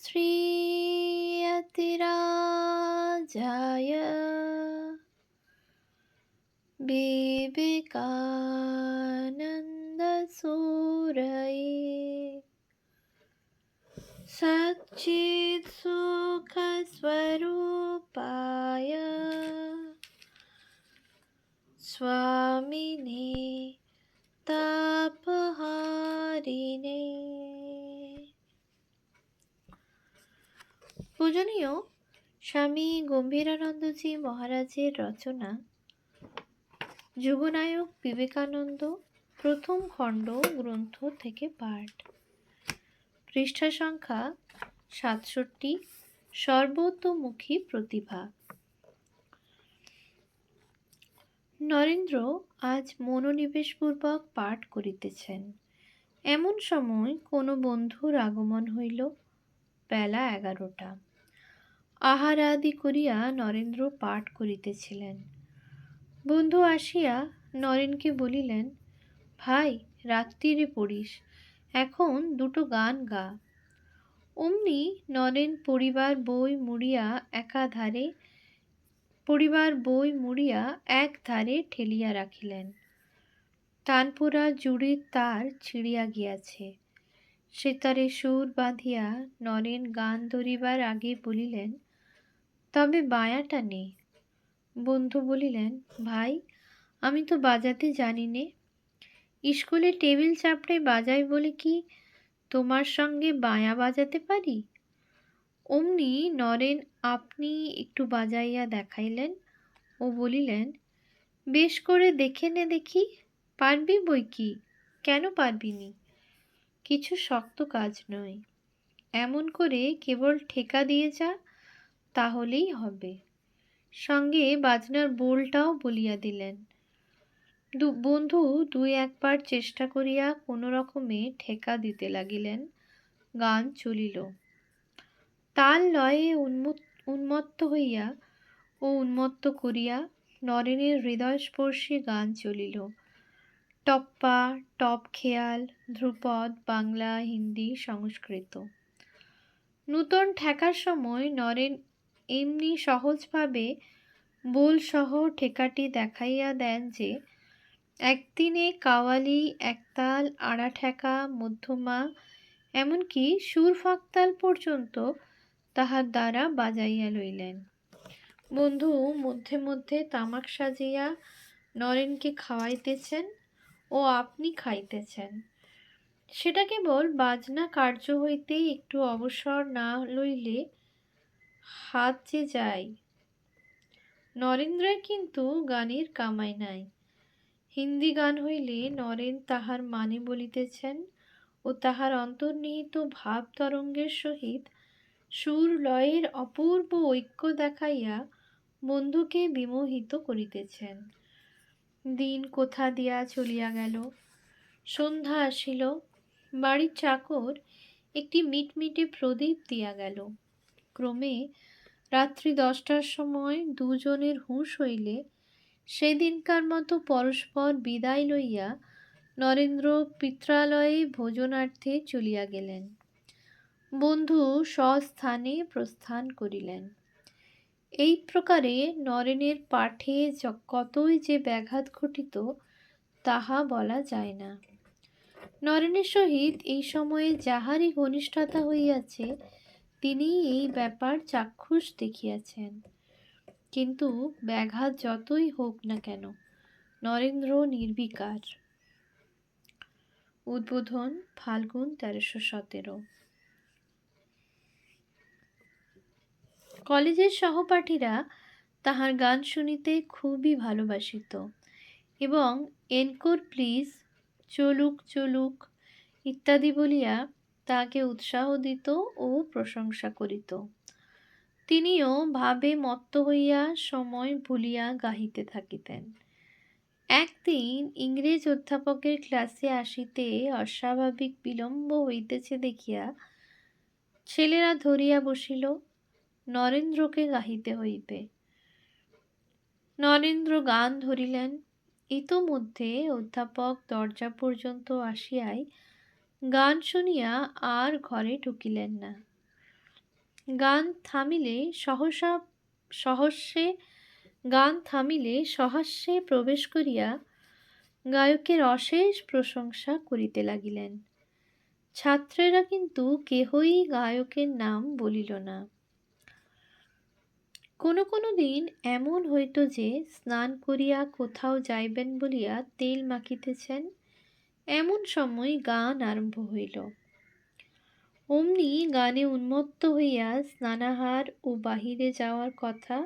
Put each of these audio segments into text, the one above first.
श्रीयतिराजाय विवेकानन्दसूरये सच्चित्सुखस्वरूपाय स्वामिने তাপহারিণে। পূজনীয় স্বামী গম্ভীরানন্দজি মহারাজের রচনা যুগনায়ক বিবেকানন্দ প্রথম খণ্ড গ্রন্থ থেকে পাঠ। পৃষ্ঠা সংখ্যা ৬৭। সর্বতোমুখী প্রতিভা। নরেন্দ্র আজ মনোনিবেশপূর্বক পাঠ করিতেছেন। এমন সময় কোনো বন্ধুর আগমন হইল। বেলা ১১টা। আহারাদি করিয়া নরেন্দ্র পাঠ করিতেছিলেন। বন্ধু আসিয়া নরেনকে বলিলেন, ভাই, রাত্তিরে পড়িস, এখন দুটো গান গা। অমনি নরেন পড়িবার বই মুড়িয়া এক ধারে ঠেলিয়া রাখিলেন। তানপুরা জুড়ির তার ছিঁড়িয়া গিয়াছে। সেতারে সুর বাঁধিয়া নরেন গান ধরিবার আগে বলিলেন, তবে বায়াটা নে। বন্ধু বলিলেন, ভাই, আমি তো বাজাতে জানি নে। স্কুলে টেবিল চাপড়ে বাজাই বলে কি তোমার সঙ্গে বায়া বাজাতে পারি? অমনি নরেন আপনি একটু বাজাইয়া দেখাইলেন ও বলিলেন, বেশ করে দেখে নে দেখি, পারবি বই কি, কেন পারবি নি? কিছু শক্ত কাজ নয়, এমন করে কেবল ঠেকা দিয়ে যা, তাহলেই হবে। সঙ্গে বাজনার বোলটাও বলিয়া দিলেন। বন্ধু দুই একবার চেষ্টা করিয়া কোনো রকমে ঠেকা দিতে লাগিলেন। গান চলিল। তাল লয়ে উন্মত্ত হইয়া ও উন্মত্ত করিয়া নরেনের হৃদয়স্পর্শী গান চলিল। টপ্পা, টপ খেয়াল, ধ্রুপদ, বাংলা, হিন্দি, সংস্কৃত। নূতন ঠেকার সময় নরেন এমনি সহজভাবে বোলসহ ঠেকাটি দেখাইয়া দেন যে একদিনে কাওয়ালি, একতাল, আড়া ঠেকা, মধ্যমা, এমনকি সুর ফাঁকতাল পর্যন্ত তাহার দ্বারা বাজাইয়া লইলেন। বন্ধু মধ্যে মধ্যে তামাক সাজিয়া নরেনকে খাওয়াইতেছেন ও আপনি খাইতেছেন। সেটা কেবল বাজনা কার্য হইতে একটু অবসর না লইলে হাত যে যায়। নরেন্দ্রের কিন্তু গানের কামাই নাই। হিন্দি গান হইলে নরেন তাহার মানে বলিতেছেন ও তাহার অন্তর্নিহিত ভাব তরঙ্গের সহিত সুর লয়ের অপূর্ব ঐক্য দেখাইয়া বন্ধুকে বিমোহিত করিতেছেন। দিন কোথা দিয়া চলিয়া গেল। সন্ধ্যা আসিল। বাড়ির চাকর একটি মিটমিটে প্রদীপ দিয়া গেল। ক্রমে রাত্রি 10টার সময় দুজনের হুঁশ হইলে সেদিনকার মতো পরস্পর বিদায় লইয়া নরেন্দ্র পিত্রালয়ে ভোজনার্থে চলিয়া গেলেন। বন্ধু স্বস্থানে প্রস্থান করিলেন। এই প্রকারে নরেনের পাঠে কতই যে ব্যাঘাত ঘটিত তাহা বলা যায় না। নরেনের সহিত এই সময়ে যাহারই ঘনিষ্ঠতা হইয়াছে তিনি এই ব্যাপার চাক্ষুষ দেখিয়াছেন। কিন্তু ব্যাঘাত যতই হোক না কেন, নরেন্দ্র নির্বিকার। উদ্বোধন ফাল্গুন 1317। কলেজের সহপাঠীরা তাহার গান শুনিতে খুবই ভালোবাসিত এবং এনকোর প্লিজ, চলুক চলুক ইত্যাদি বলিয়া তাহাকে উৎসাহ দিত ও প্রশংসা করিত। তিনিও ভাবে মত্ত হইয়া সময় ভুলিয়া গাহিতে থাকিতেন। একদিন ইংরেজ অধ্যাপকের ক্লাসে আসিতে অস্বাভাবিক বিলম্ব হইতেছে দেখিয়া ছেলেরা ধরিয়া বসিল, নরেন্দ্রকে গাহিতে হইবে। নরেন্দ্র গান ধরিলেন। ইতোমধ্যে অধ্যাপক দরজা পর্যন্ত আসিয়াই গান শুনিয়া আর ঘরে ঢুকিলেন না। গান থামিলে সহসা সহস্যে গান থামিলে সহাস্যে প্রবেশ করিয়া গায়কের অশেষ প্রশংসা করিতে লাগিলেন। ছাত্রেরা কিন্তু কেহই গায়কের নাম বলিল না। কোনো কোনো দিন এমন হইত যে স্নান করিয়া কোথাও যাইবেন বলিয়া তেল মাখিতেছেন, এমন সময় গান আরম্ভ হইল। অমনি গানে উন্মত্ত হইয়া স্নানাহার ও বাহিরে যাওয়ার কথা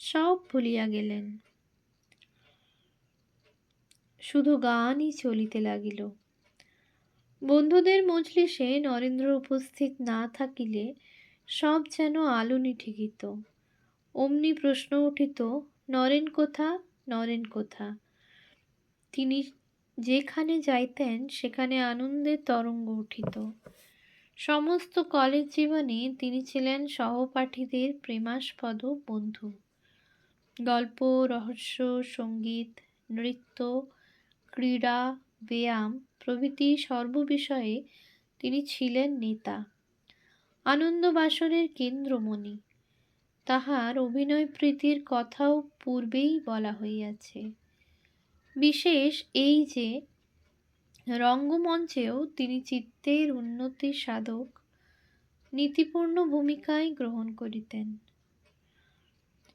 সব ভুলিয়া গেলেন। শুধু গানই চলিতে লাগিল। বন্ধুদের মজলিসে নরেন্দ্র উপস্থিত না থাকিলে সব যেন আলোনি ঠেকিত। অমনি প্রশ্ন উঠিত, নরেন কোথা, নরেন কোথা। তিনি যেখানে যাইতেন সেখানে আনন্দের তরঙ্গ উঠিত। সমস্ত কলেজ জীবনে তিনি ছিলেন সহপাঠীদের প্রেমাস্পদ বন্ধু। গল্প, রহস্য, সঙ্গীত, নৃত্য, ক্রীড়া, ব্যায়াম প্রভৃতি সর্ববিষয়ে তিনি ছিলেন নেতা, আনন্দবাসরের কেন্দ্রমণি। তাহার অভিনয় প্রীতির কথাও পূর্বেই বলা হইয়াছে। বিশেষ এই যে রঙ্গমঞ্চেও তিনি চিত্তের উন্নতির সাধক নীতিপূর্ণ ভূমিকায় গ্রহণ করিতেন।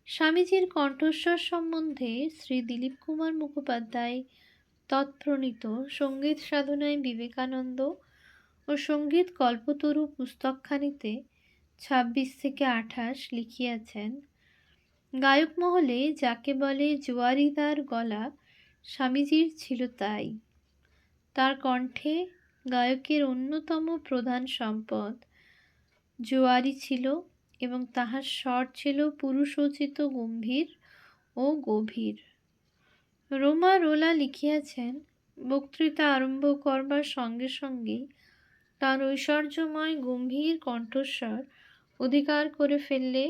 স্বামীজির কণ্ঠস্বর সম্বন্ধে শ্রী দিলীপ কুমার মুখোপাধ্যায় তৎপ্রণীত সঙ্গীত সাধনায় বিবেকানন্দ ও সঙ্গীত কল্পতরু পুস্তকখানিতে 26-28 লিখিয়াছেন, গায়ক মহলে যাকে বলে জোয়ারিদার গলা স্বামীজির ছিল তাই। তার কণ্ঠে গায়কের অন্যতম প্রধান সম্পদ জোয়ারি ছিল এবং তাহার স্বর ছিল পুরুষোচিত গম্ভীর ও গভীর। রোমা রোলা লিখিয়াছেন, বক্তৃতা আরম্ভ করবার সঙ্গে সঙ্গেই তার ঐশ্বর্যময় গম্ভীর কণ্ঠস্বর অধিকার করে ফেললে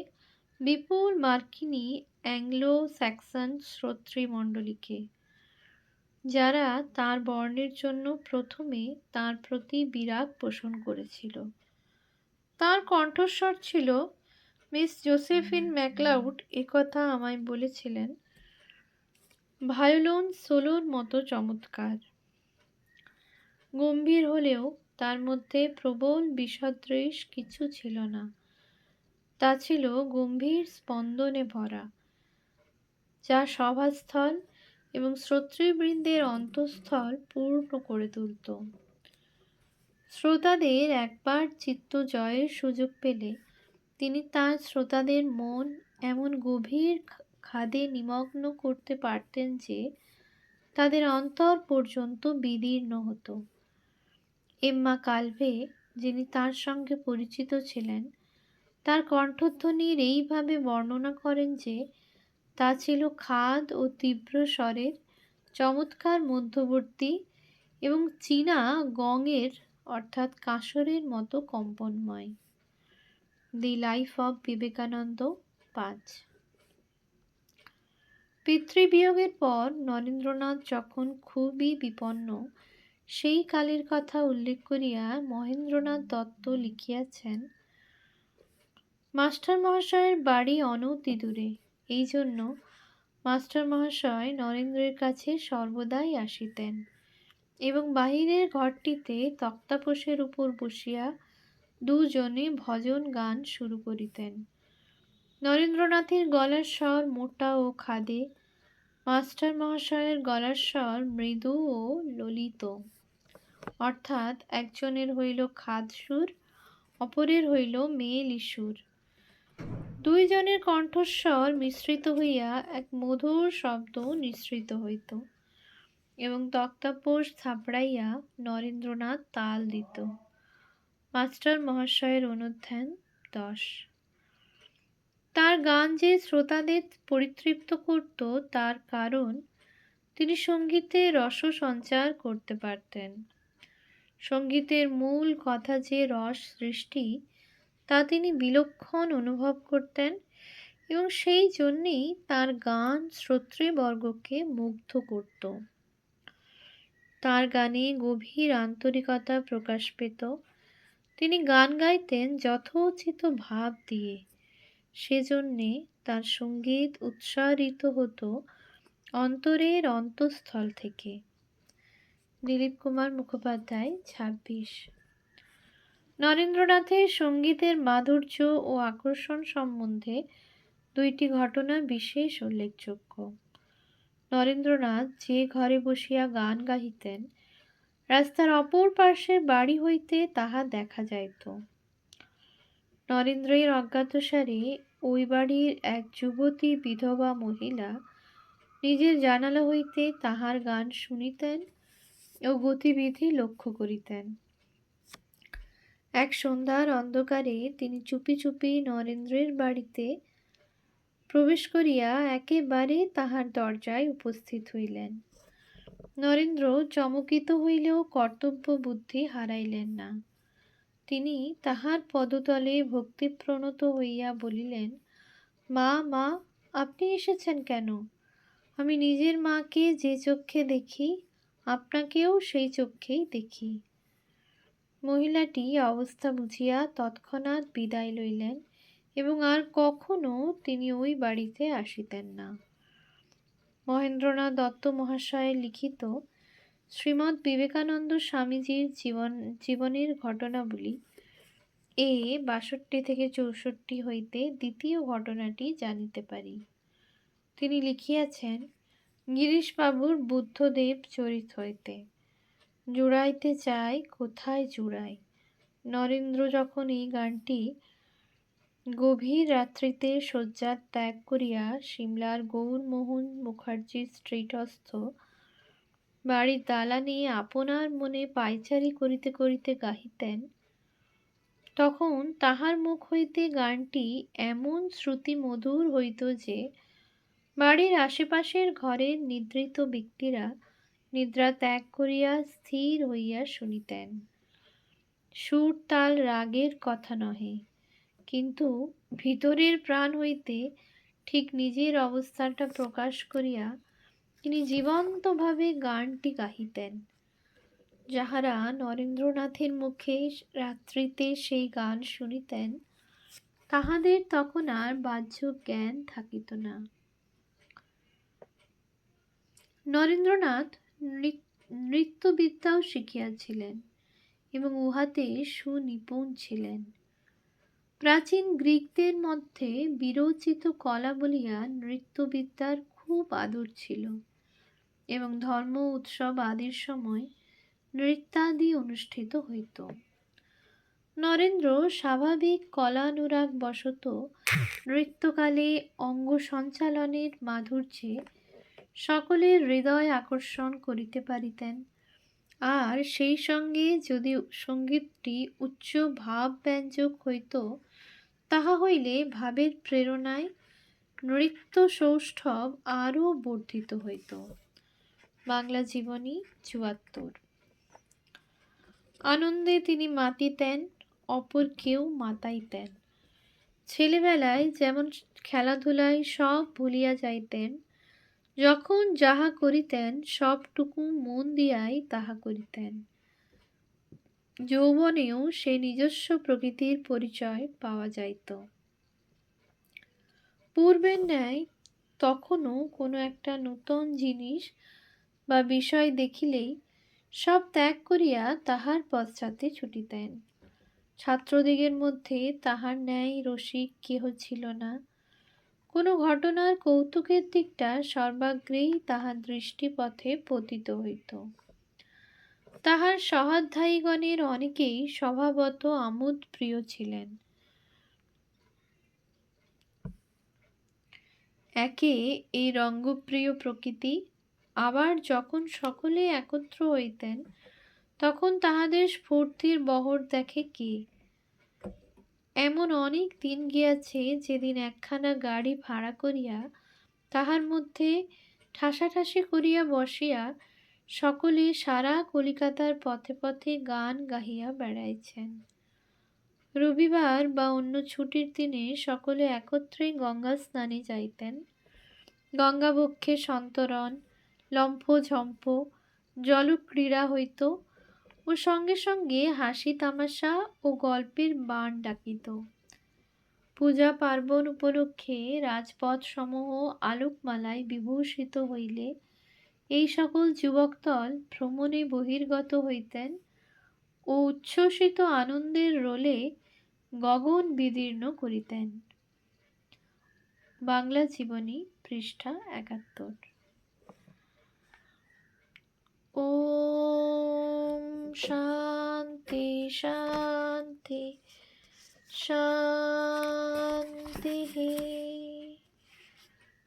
বিপুল মার্কিনী অ্যাংলো স্যাক্সন শ্রোতৃমণ্ডলীকে, যারা তার বর্ণের জন্য প্রথমে তার প্রতি বিরাগ পোষণ করেছিল। তার কণ্ঠস্বর ছিল, মিস জোসেফিন ম্যাকলাউড একথা আমায় বলেছিলেন, ভায়োলিন সোলোর মতো চমৎকার। গম্ভীর হলেও তার মধ্যে প্রবল বিষদৃশ কিছু ছিল না, তা ছিল গম্ভীর স্পন্দনে ভরা, যা সভাস্থল এবং শ্রোতৃবৃন্দের অন্তঃস্থল পূর্ণ করে তুলত। শ্রোতাদের একবার চিত্ত জয়ের সুযোগ পেলে তিনি তাঁর শ্রোতাদের মন এমন গভীর খাদে নিমগ্ন করতে পারতেন যে তাদের অন্তর পর্যন্ত বিদীর্ণ হতো। এম্মা কালভে, যিনি তার সঙ্গে পরিচিত ছিলেন, তার কণ্ঠধ্বনির এইভাবে বর্ণনা করেন যে তা ছিল খাদ ও তীব্র স্বরের চমৎকার মধ্যবর্তী এবং চীনা গঙের অর্থাৎ কাঁসরের মতো কম্পনময়। The life of Vivekananda 5। পিতৃবিয়োগের পর নরেন্দ্রনাথ যখন খুবই বিপন্ন, সেই কালের কথা উল্লেখ করিয়া মহেন্দ্রনাথ দত্ত লিখিয়াছেন, মাস্টার মহাশয়ের বাড়ি অনতি দূরে, এই জন্য মাস্টার মহাশয় নরেন্দ্রের কাছে সর্বদাই আসিতেন এবং বাহিরের ঘরটিতে তক্তাপোশের উপর বসিয়া দুজনে ভজন গান শুরু করিতেন। নরেন্দ্রনাথের গলার স্বর মোটা ও খাদে, মাস্টার মহাশয়ের গলার স্বর মৃদু ও ললিত, অর্থাৎ একজনের হইল খাদ সুর, অপরের হইল মেয়েলি সুর। দুইজনের কণ্ঠস্বর মিশ্রিত হইয়া এক মধুর শব্দ নিঃসৃত হইত এবং তক্তাপোশ থাপড়াইয়া নরেন্দ্রনাথ তাল দিত। মাস্টার মহাশয়ের অনুধ্যান 10। তার গান যে শ্রোতাদের পরিতৃপ্ত করত তার কারণ তিনি সঙ্গীতে রস সঞ্চার করতে পারতেন। সঙ্গীতের মূল কথা যে রস সৃষ্টি, তা তিনি বিলক্ষণ অনুভব করতেন এবং সেই জন্যেই তার গান শ্রোতৃবর্গকে মুগ্ধ করত। তার গানে গভীর আন্তরিকতা প্রকাশ পেত, তিনি গান গাইতেন যথোচিত ভাব দিয়ে, সেজন্যে তার সঙ্গীত উচ্চারিত হতো অন্তরের অন্তঃস্থল থেকে। দিলীপ কুমার মুখোপাধ্যায়, ২৬। নরেন্দ্রনাথের সঙ্গীতের মাধুর্য ও আকর্ষণ সম্বন্ধে দুইটি ঘটনা বিশেষ উল্লেখযোগ্য। নরেন্দ্রনাথ যে ঘরে বসিয়া গান গাহিতেন, রাস্তার অপর পার্শ্বের বাড়ি হইতে তাহা দেখা যাইত। নরেন্দ্রের অজ্ঞাতসারে ওই বাড়ির এক যুবতী বিধবা মহিলা নিজের জানালা হইতে তাহার গান শুনিতেন ও গতিবিধি লক্ষ্য করিতেন। এক সন্ধ্যার অন্ধকারে তিনি চুপি চুপি নরেন্দ্রের বাড়িতে প্রবেশ করিয়া একেবারে তাহার দরজায় উপস্থিত হইলেন। নরেন্দ্র চমকিত হইলেও কর্তব্য বুদ্ধি হারাইলেন না। তিনি তাহার পদতলে ভক্তিপ্রণত হইয়া বলিলেন, মা, মা, আপনি এসেছেন কেন? আমি নিজের মাকে যে চক্ষে দেখি, আপনাকেও সেই চক্ষেই দেখি। মহিলাটি অবস্থা বুঝিয়া তৎক্ষণাৎ বিদায় লইলেন এবং আর কখনো তিনি ওই বাড়িতে আসিতেন না। মহেন্দ্রনাথ দত্ত মহাশয়ের লিখিত শ্রীমৎ বিবেকানন্দ স্বামীজির জীবনের ঘটনাবলী এ ৬২-৬৪ হইতে দ্বিতীয় ঘটনাটি জানিতে পারি। তিনি লিখিয়াছেন, গিরিশবাবুর বুদ্ধদেব চরিত হইতে, জুড়াইতে চাই কোথায় জুড়াই। নরেন্দ্র যখন এই গানটি গভীর রাত্রিতে শয্যা ত্যাগ করিয়া সিমলার গৌরমোহন মুখার্জি স্ট্রিটস্থ বাড়ির দালানে আপনার মনে পায়চারি করিতে করিতে গাহিতেন, তখন তাহার মুখ হইতে গানটি এমন শ্রুতি মধুর হইত যে বাড়ির আশেপাশের ঘরের নিদ্রিত ব্যক্তিরা নিদ্রা ত্যাগ করিয়া স্থির হইয়া শুনিতেন। সুর তাল রাগের কথা নহে, কিন্তু ভিতরের প্রাণ হইতে ঠিক নিজের অবস্থাটা প্রকাশ করিয়া তিনি জীবন্তভাবে গানটি গাহিতেন। যাহারা নরেন্দ্রনাথের মুখে রাত্রিতে সেই গান শুনিতেন, তাহাদের তখন আর বাহ্য জ্ঞান থাকিত না। নরেন্দ্রনাথ নৃত্যবিদ্যাও শিখিয়াছিলেন এবং উহাতে সুনিপুণ ছিলেন। প্রাচীন গ্রীকদের মধ্যে বিরচিত কলা বলিয়া নৃত্যবিদ্যার খুব আদর ছিল এবং ধর্ম উৎসব আদির সময় নৃত্যাদি অনুষ্ঠিত হইত। নরেন্দ্র স্বাভাবিক কলানুরাগ বশত নৃত্যকালে অঙ্গ সঞ্চালনের মাধুর্যে সকলের হৃদয় আকর্ষণ করিতে পারিতেন, আর সেই সঙ্গে যদি সঙ্গীতটি উচ্চ ভাবব্যঞ্জক হইত, তাহা হইলে ভাবের প্রেরণায় নৃত্য সৌষ্ঠব আরও বর্ধিত হইত। বাংলা জীবনী, ৭৪। আনন্দে তিনি মাতিতেন, অপর কেউ মাতাইতেন। ছেলেবেলায় যেমন খেলাধুলায় সব ভুলিয়া যাইতেন, যখন যাহা করিতেন সবটুকু মন দিয়াই তাহা করিতেন। যৌবনেও সে নিজস্ব প্রকৃতির পরিচয় পাওয়া যাইত। পূর্বের ন্যায় তখনও কোনো একটা নূতন জিনিস বা বিষয় দেখিলেই সব ত্যাগ করিয়া তাহার পশ্চাতে ছুটিতেন। ছাত্রদিগের মধ্যে তাহার ন্যায় রসিক কেহ ছিল না। কোনো ঘটনার কৌতুকের দিকটা সর্বাগ্রেই তাহার দৃষ্টিপথে পতিত হইত। তাহার সহাধ্যায়ীগণের অনেকেই স্বভাবত আমোদ প্রিয় ছিলেন। একে এই রঙ্গপ্রিয় প্রকৃতি, আবার যখন সকলে একত্র হইতেন, তখন তাহাদের স্ফূর্তির বহর দেখে কে? এমন অনেক দিন গিয়াছে যেদিন একখানা গাড়ি ভাড়া করিয়া তাহার মধ্যে ঠাসাঠাসি করিয়া বসিয়া সকলে সারা কলিকাতার পথে পথে গান গাহিয়া বেড়াইছেন। রবিবার বা অন্য ছুটির দিনে সকলে একত্রে গঙ্গা স্নানে যাইতেন। গঙ্গাবক্ষে সন্তরণ, লম্ফঝম্প, জলক্রীড়া হইত ও সঙ্গে সঙ্গে হাসি তামাশা ও গল্পের বান ডাকিত। পূজা পার্বণ উপলক্ষে রাজপথ সমূহ আলোকমালায় বিভূষিত হইলে এই সকল যুবকদল ভ্রমণে বহির্গত হইতেন ও উচ্ছ্বসিত আনন্দের রোলে গগন বিদীর্ণ করিতেন। বাংলা জীবনী, পৃষ্ঠা ৭১। ওম শান্তি শান্তি শান্তি।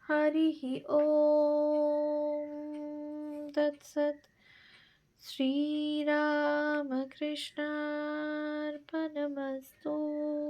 হরিঃ ওম তৎসৎ। শ্রীরামকৃষ্ণার্পণমস্তু।